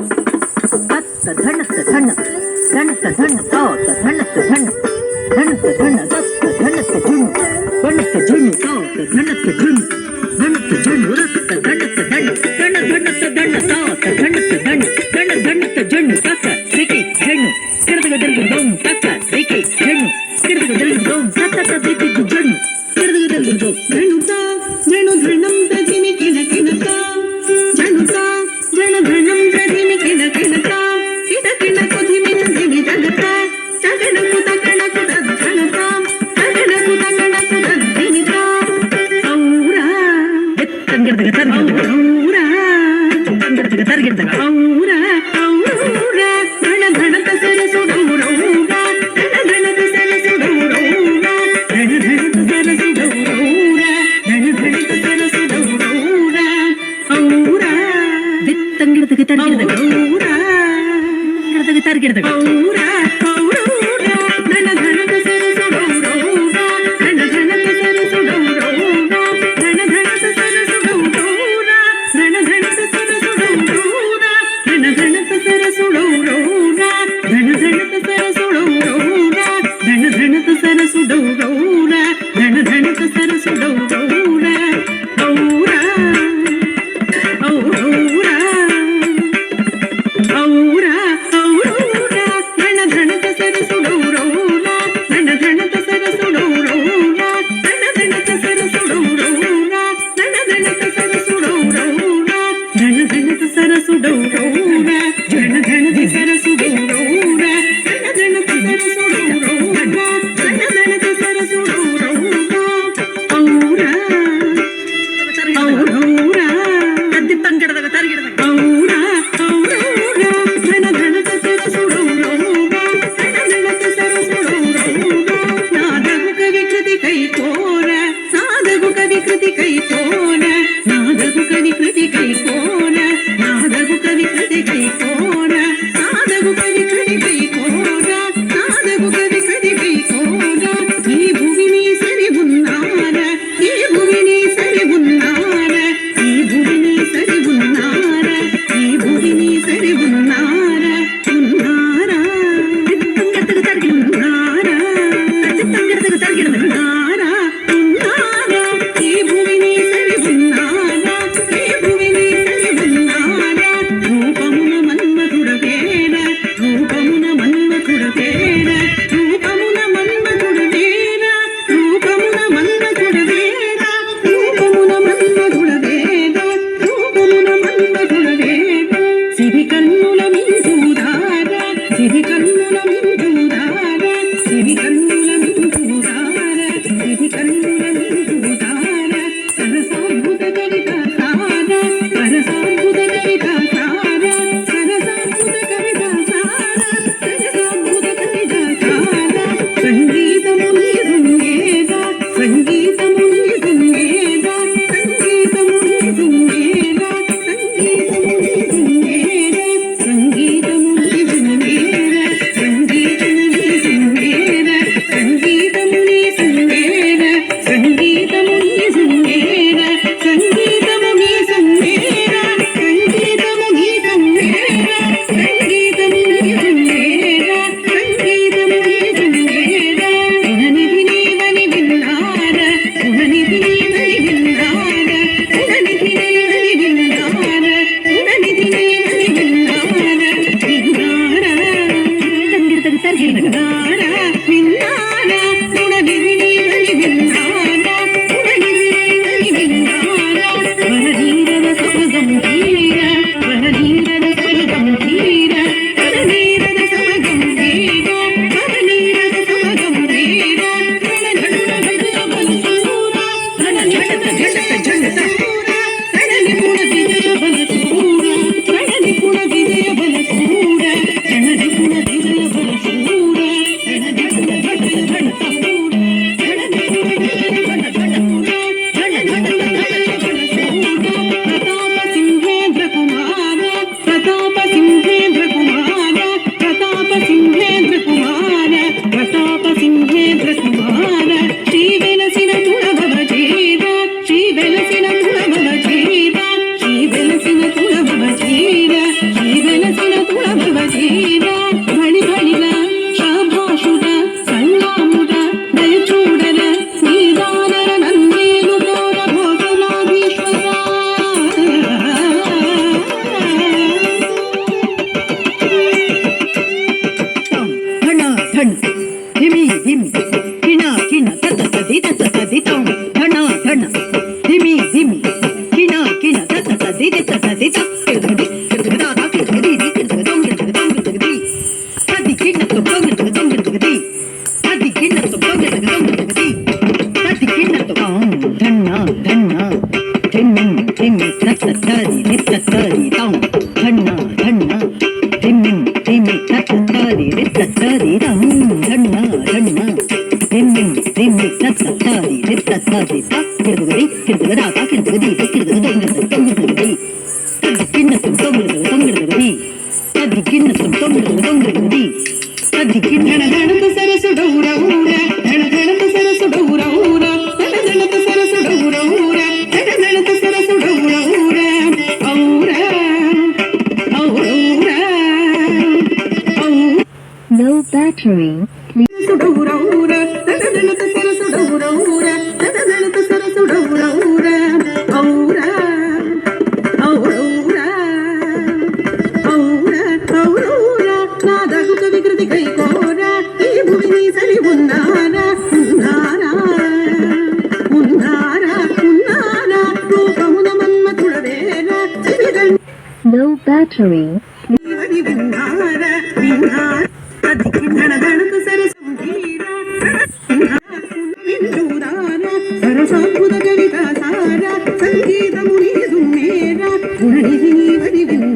ದತ್ತ ಧಣತ ಧಣ ಧಣತ ಧಣ ತಾತ ಧಣತ ಧಣ ಧಣತ ಧಣ ದತ್ತ ಧಣತ ಧುಣು ಧಣತ ಧುಣು ತಾತ ಧಣತ ಧುಣು ಧಣತ ಧುಣು ರಕ್ತ ಧಣತ ಧಣ ಧಣ ಧಣತ ಧಣ ತಾತ ಧಣತ ಧಣ ಧಣ ಧಣತ ಝಣ್ಣು ತಕ್ಕ ದಿಕ್ಕಿ ಝಣ್ಣು ಕಿಡದಗ ದರ್ಗ ದೌಂ ತಕ್ಕ ದಿಕ್ಕಿ ಝಣ್ಣು ಕಿಡದಗ ದರ್ಗ ದೌಂ ತಕ್ಕ ದಿಕ್ಕಿದ್ದು ಝಣ್ಣು ಕಿಡದಗ ದರ್ಗ ದೌಂ ಝಣ್ಣುತ ಝಣ್ಣು ಝಣ್ಣಂ ಪ್ರತಿಮಿ ಕಿಣ ಕಿಣತ ಝಣ್ಣುತ ಝಣ ಝಣ್ಣಂ ಪ್ರತಿಮಿ ಕಿಣ ಕಿಣತ ಕಿಡ ಕಿಣ ಕುಧಿಮಿ ಝಂದಿಮಿ ಜಗತ ಜಗಣ ಕುತ ಕಣ ಕುತ ಝಣತ ಜಗಣ ಕುತ ಕಣ ಕುತ ಧಿಮಿತ ಔರ ಎತ್ತಂಗಿಡದಗ ತರ್ಗಿಡದಗ ಔರ ತಂಗಿಡದಗ ತರ್ಗಿಡದಗ ಔರ ಔರ ಘಣ ಘಣತ ಸರಸುಡೌರೌರ ಘಣ ಘಣತ ಸರಸುಡೌರೌರ ಘಣ ಘಣತ ಸರಸುಡೌರೌರ ಘಣ ಘಣತ ಸರಸುಡೌರೌರ ಔರ ದಿತ್ತಂಗಿಡದಗ ತರ್ಗಿಡದಗ ಔರ ಗಿಡದಗ ತರ್ಗಿಡದಗ ಔರ ಔರೌರ ಘಣ ಘಣತ ಸರಸುಡೌರೌರ ಘಣ ಘಣತ ಸರಸುಡೌರೌರ ಘಣ ಘಣತ ಸರಸುಡೌರೌರ ಘಣ ಘಣತ ಸರಸುಡೌರೌರ ಘಣ ಘಣತ ಸರಸುಡೌರೌರ ಘಣ ಘಣತ ಸರಸುಡೌರೌರ ಘಣ ಘಣತ ಸರಸುಡೌರೌರ ಘಣ ಘಣತ ಸರಸುಡೌರೌರ ಔರ ಔರೌರ ಔರ ಔರೌರ ಘಣ ಘಣತ తత్తరి తం ధన్న ధన్న ధిమ్మిం ధిమి తత్తరి రిత్తరి తం ధన్న ధన్న ధిమ్మిం ధిమి తత్తరి రిత్తరి త కిరుగడి కిరుగడా త కిరుగడి కిరుగడి దొంగడి కిన్నతం దొంగడి తది కిన్నతం దొంగడి తది కిన్నన గణత సరసుడౌర ఊర గణత సరసుడౌర ఊర గణత సరసుడౌర ఊర గణత సరసుడౌర ఊర ఔర ఔర No battery. సుడౌర ఊర గణత సరసుడౌర ఊర గణత సరసుడౌర ఊర ఔర ఔర ఔర నాదగుత వికృతి కైకోర ఈ భూమిని సరి ఉన్నారా ఉన్నారా ఉన్నారా ఉన్నారా రూపమున మన్మథుడవేరా No battery. విన్నారా విన్నారా అధికింధన గణత సరసంగీరా విందూరారా సరసాద్భుత కవితా సారా సంగీతముని సుమేరా గుణనిధి నీవది విన్నా